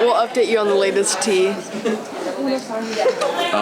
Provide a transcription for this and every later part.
We'll update you on the latest tea. Oh,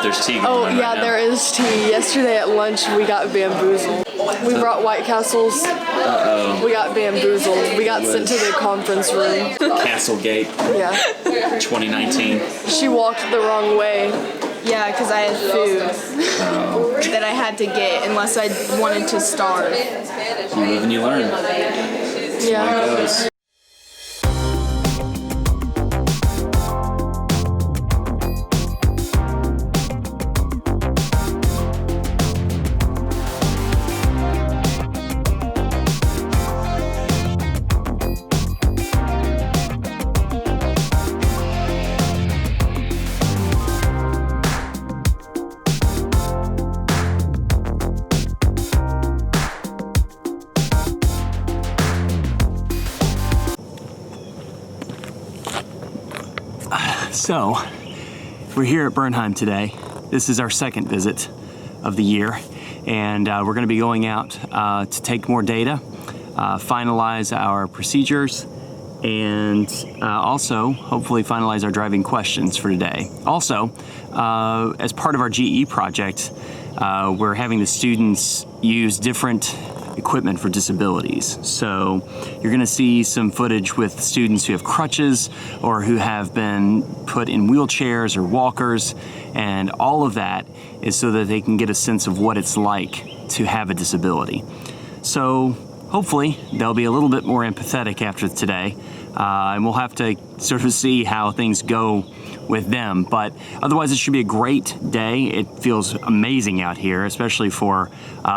there's tea going on yeah, right now. there is tea. Yesterday at lunch, we got bamboozled. We brought White Castles. We got bamboozled. We got sent to the conference room. Castlegate Yeah. 2019. She walked the wrong way. Yeah, because I had food that I had to get unless I wanted to starve. You live and you learn. Yeah. How it goes. So, we're here at Bernheim today. This is our second visit of the year, and we're going to be going out to take more data, finalize our procedures, and also hopefully finalize our driving questions for today. Also, as part of our GE project, we're having the students use different equipment for disabilities. So you're going to see some footage with students who have crutches or who have been put in wheelchairs or walkers, and all of that is so that they can get a sense of what it's like to have a disability. So hopefully they'll be a little bit more empathetic after today, and we'll have to sort of see how things go with them. But otherwise, it should be a great day. It feels amazing out here, especially for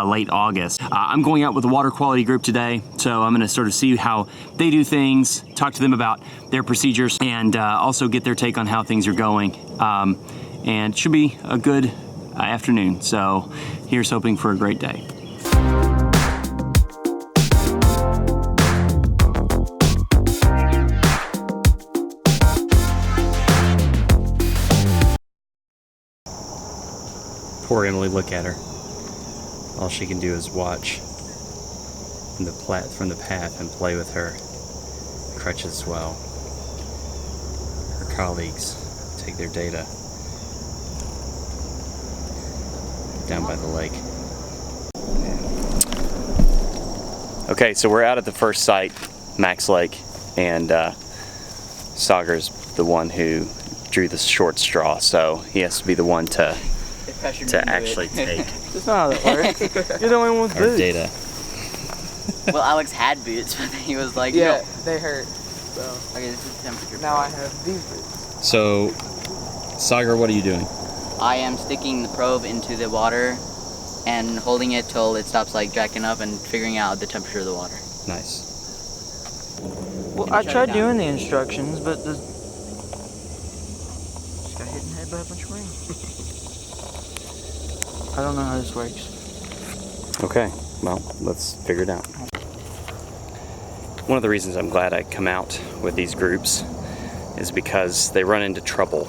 late August. I'm going out with the water quality group today, so I'm going to sort of see how they do things, talk to them about their procedures, and also get their take on how things are going. And it should be a good afternoon. So here's hoping for a great day. Poor Emily, look at her. All she can do is watch from the path and play with her crutches as well. Her colleagues take their data down by the lake. Okay, so we're out at the first site, Max Lake, and Sagar's the one who drew the short straw, so he has to be the one to actually take That's not how that works. You're the only one with our boots. data. Well, Alex had boots, but he was like, Yeah, no. they hurt. So Okay, this is the temperature. now I have these boots. So, Sagar, what are you doing? I am sticking the probe into the water and holding it till it stops like jacking up and figuring out the temperature of the water. Nice. Well, I tried doing the instructions, but the just got hit in the head by a bunch of rain. I don't know how this works. Okay, well, let's figure it out. One of the reasons I'm glad I come out with these groups is because they run into trouble.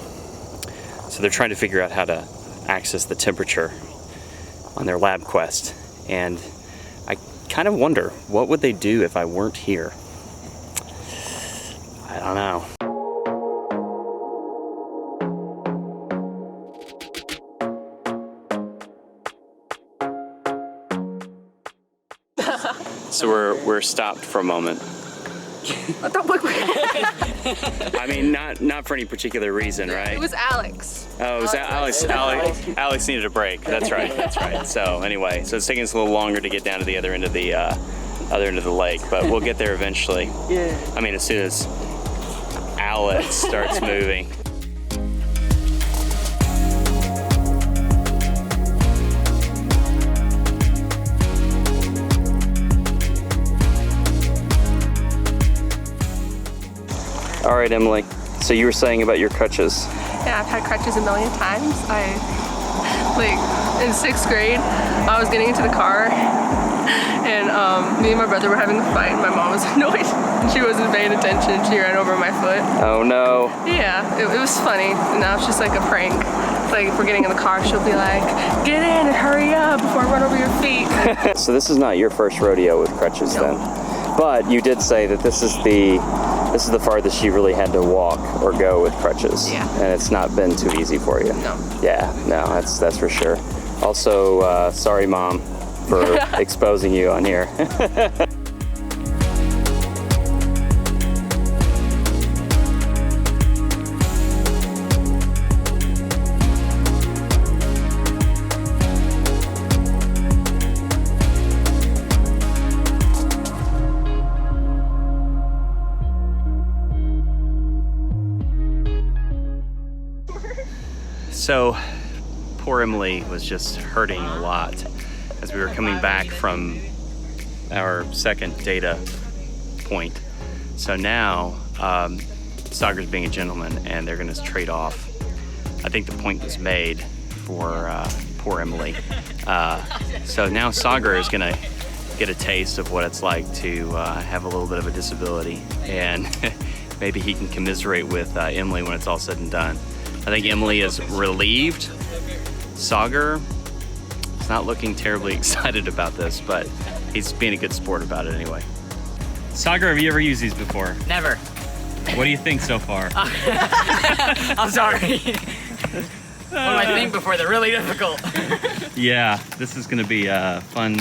So they're trying to figure out how to access the temperature on their lab quest. And I kind of wonder, what would they do if I weren't here? I don't know. So we're stopped for a moment. I mean, not for any particular reason, right? It was Alex. Oh, it was Alex. Alex needed a break. That's right. That's right. So anyway, so it's taking us a little longer to get down to the other end of the lake, but we'll get there eventually. Yeah. I mean, as soon as Alex starts moving. All right, Emily. So you were saying about your crutches. Yeah, I've had crutches a million times. In 6th grade, I was getting into the car, and me and my brother were having a fight, and my mom was annoyed. She wasn't paying attention. She ran over my foot. Oh no. Yeah, it was funny. And now it's just like a prank. Like if we're getting in the car, she'll be like, "Get in and hurry up before I run over your feet." So this is not your first rodeo with crutches then? But you did say that this is the This is the farthest you really had to walk or go with crutches. Yeah. And it's not been too easy for you. No. Yeah, no, that's for sure. Also, sorry, Mom, for exposing you on here. So, poor Emily was just hurting a lot as we were coming back from our second data point. So now, Sagar's being a gentleman and they're gonna trade off. I think the point was made for poor Emily. So now Sagar is gonna get a taste of what it's like to have a little bit of a disability, and maybe he can commiserate with Emily when it's all said and done. I think Emily is relieved. Sagar is not looking terribly excited about this, but he's being a good sport about it anyway. Sagar, have you ever used these before? Never. What do you think so far? I'm sorry. What do I think before? They're really difficult. Yeah, this is gonna be a fun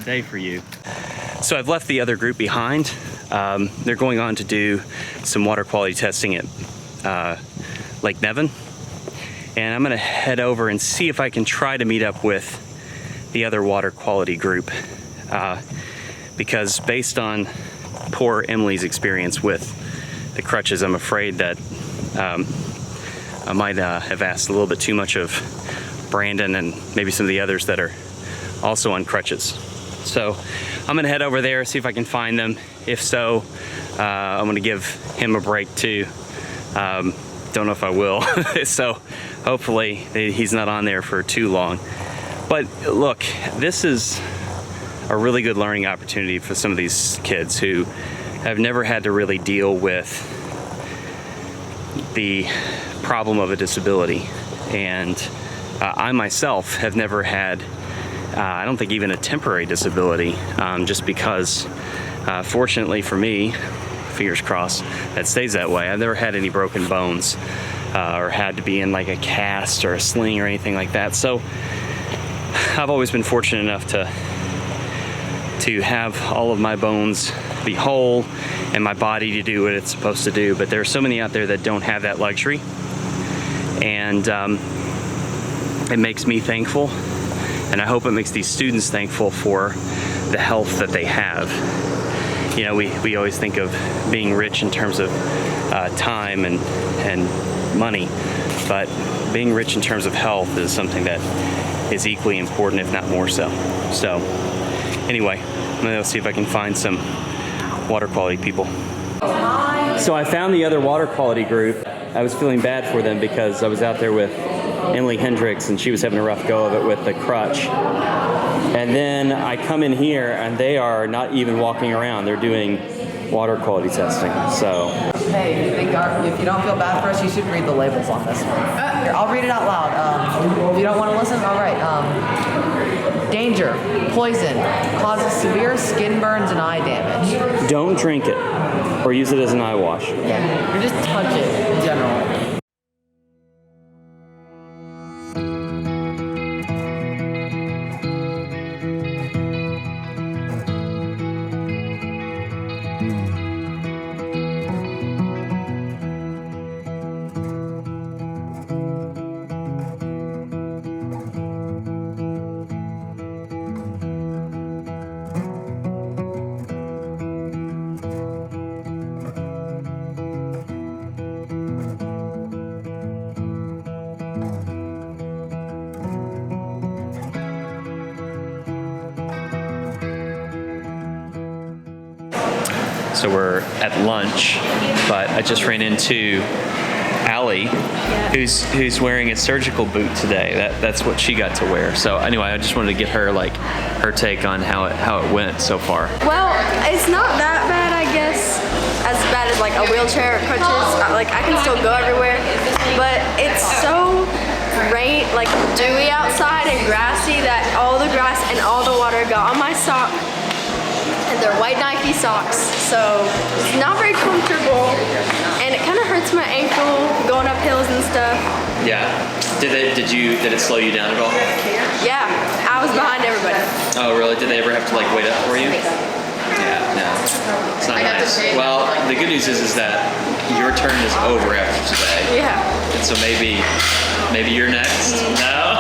day for you. So I've left the other group behind. They're going on to do some water quality testing at Lake Nevin. And I'm gonna head over and see if I can try to meet up with the other water quality group. Because based on poor Emily's experience with the crutches, I'm afraid that I might have asked a little bit too much of Brandon and maybe some of the others that are also on crutches. So I'm gonna head over there, see if I can find them. If so, I'm gonna give him a break too. Don't know if I will. So hopefully he's not on there for too long. But look, this is a really good learning opportunity for some of these kids who have never had to really deal with the problem of a disability. And I myself have never had, I don't think even a temporary disability, just because fortunately for me, fingers crossed, that stays that way. I've never had any broken bones or had to be in like a cast or a sling or anything like that. So I've always been fortunate enough to have all of my bones be whole and my body to do what it's supposed to do. But there are so many out there that don't have that luxury. And it makes me thankful. And I hope it makes these students thankful for the health that they have. You know, we always think of being rich in terms of time and money, but being rich in terms of health is something that is equally important, if not more so. So anyway, I'm gonna go see if I can find some water quality people. So I found the other water quality group. I was feeling bad for them because I was out there with Emily Hendricks and she was having a rough go of it with the crutch. And then I come in here and they are not even walking around. They're doing water quality testing, so. Hey, if you don't feel bad for us, you should read the labels on this one. Here, I'll read it out loud. If you don't want to listen, all right. Danger, poison, causes severe skin burns and eye damage. Don't drink it or use it as an eye wash. Yeah, or just touch it in general. So we're at lunch, but I just ran into Allie, who's wearing a surgical boot today. That's what she got to wear. So anyway, I just wanted to get her her take on how it went so far. Well, it's not that bad, I guess. As bad as like a wheelchair or crutches. Like I can still go everywhere, but it's so dewy outside and grassy that all the grass and all the water got on my sock. And they're white Nike socks, so it's not very comfortable, and it kind of hurts my ankle going up hills and stuff. Yeah. Did it slow you down at all? Yeah, I was behind everybody. Oh, really? Did they ever have to like wait up for you? Yeah, no. It's not nice. Well, the good news is that your turn is over after today. Yeah. And so maybe you're next. No?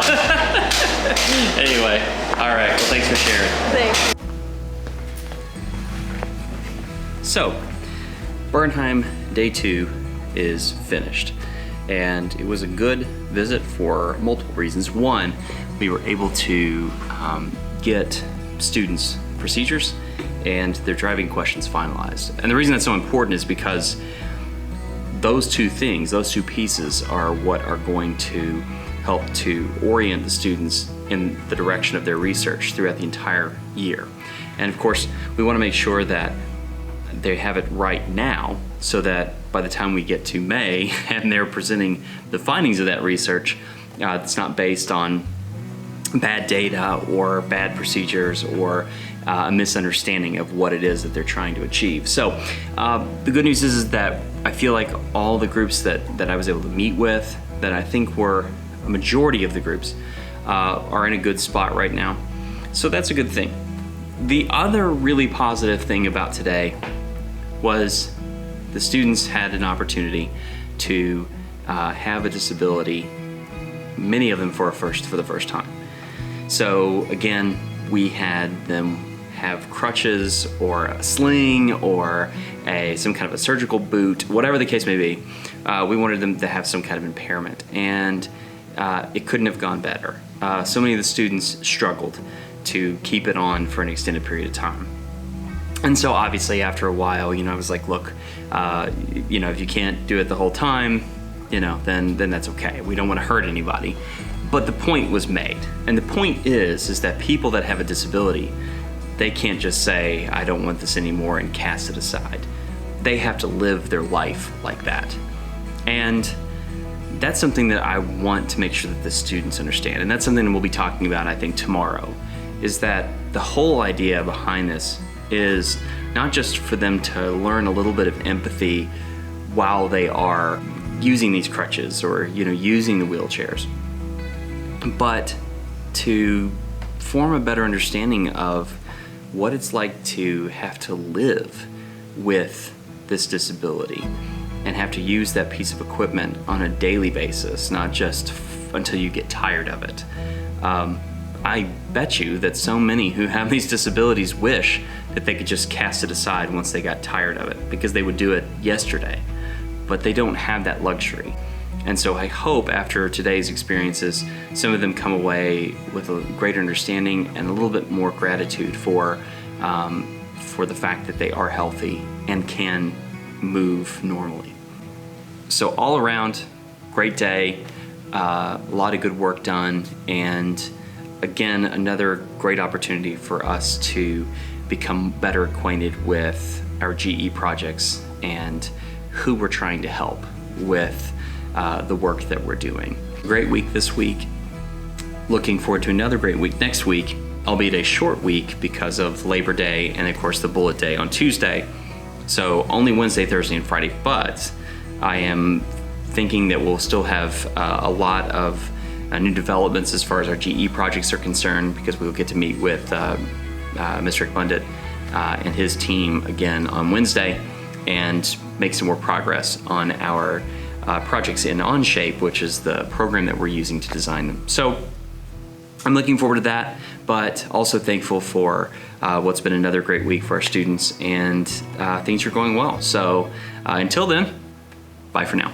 Anyway, all right. Well, thanks for sharing. Thanks. So, Bernheim Day 2 is finished. And it was a good visit for multiple reasons. One, we were able to get students' procedures and their driving questions finalized. And the reason that's so important is because those two things, those two pieces are what are going to help to orient the students in the direction of their research throughout the entire year. And of course, we want to make sure that they have it right now so that by the time we get to May and they're presenting the findings of that research, it's not based on bad data or bad procedures or a misunderstanding of what it is that they're trying to achieve. So the good news is that I feel like all the groups that I was able to meet with, that I think were a majority of the groups, are in a good spot right now. So that's a good thing. The other really positive thing about today was the students had an opportunity to have a disability, many of them for the first time. So again, we had them have crutches or a sling or some kind of a surgical boot, whatever the case may be. We wanted them to have some kind of impairment, and it couldn't have gone better. So many of the students struggled to keep it on for an extended period of time. And so obviously after a while, I was like, look, if you can't do it the whole time, then that's okay. We don't want to hurt anybody. But the point was made. And the point is that people that have a disability, they can't just say, I don't want this anymore and cast it aside. They have to live their life like that. And that's something that I want to make sure that the students understand. And that's something that we'll be talking about, I think, tomorrow, is that the whole idea behind this is not just for them to learn a little bit of empathy while they are using these crutches or using the wheelchairs, but to form a better understanding of what it's like to have to live with this disability and have to use that piece of equipment on a daily basis, not just until you get tired of it. I bet you that so many who have these disabilities wish that they could just cast it aside once they got tired of it, because they would do it yesterday, but they don't have that luxury. And so I hope after today's experiences, some of them come away with a greater understanding and a little bit more gratitude for the fact that they are healthy and can move normally. So all around, great day, a lot of good work done, and again, another great opportunity for us to become better acquainted with our GE projects and who we're trying to help with the work that we're doing. Great week this week. Looking forward to another great week next week, albeit a short week because of Labor Day and of course the Bullitt Day on Tuesday. So only Wednesday, Thursday, and Friday, but I am thinking that we'll still have a lot of new developments as far as our GE projects are concerned, because we will get to meet with Mr. Bullitt and his team again on Wednesday and make some more progress on our projects in Onshape, which is the program that we're using to design them. So I'm looking forward to that, but also thankful for what's been another great week for our students, and things are going well. So until then, bye for now.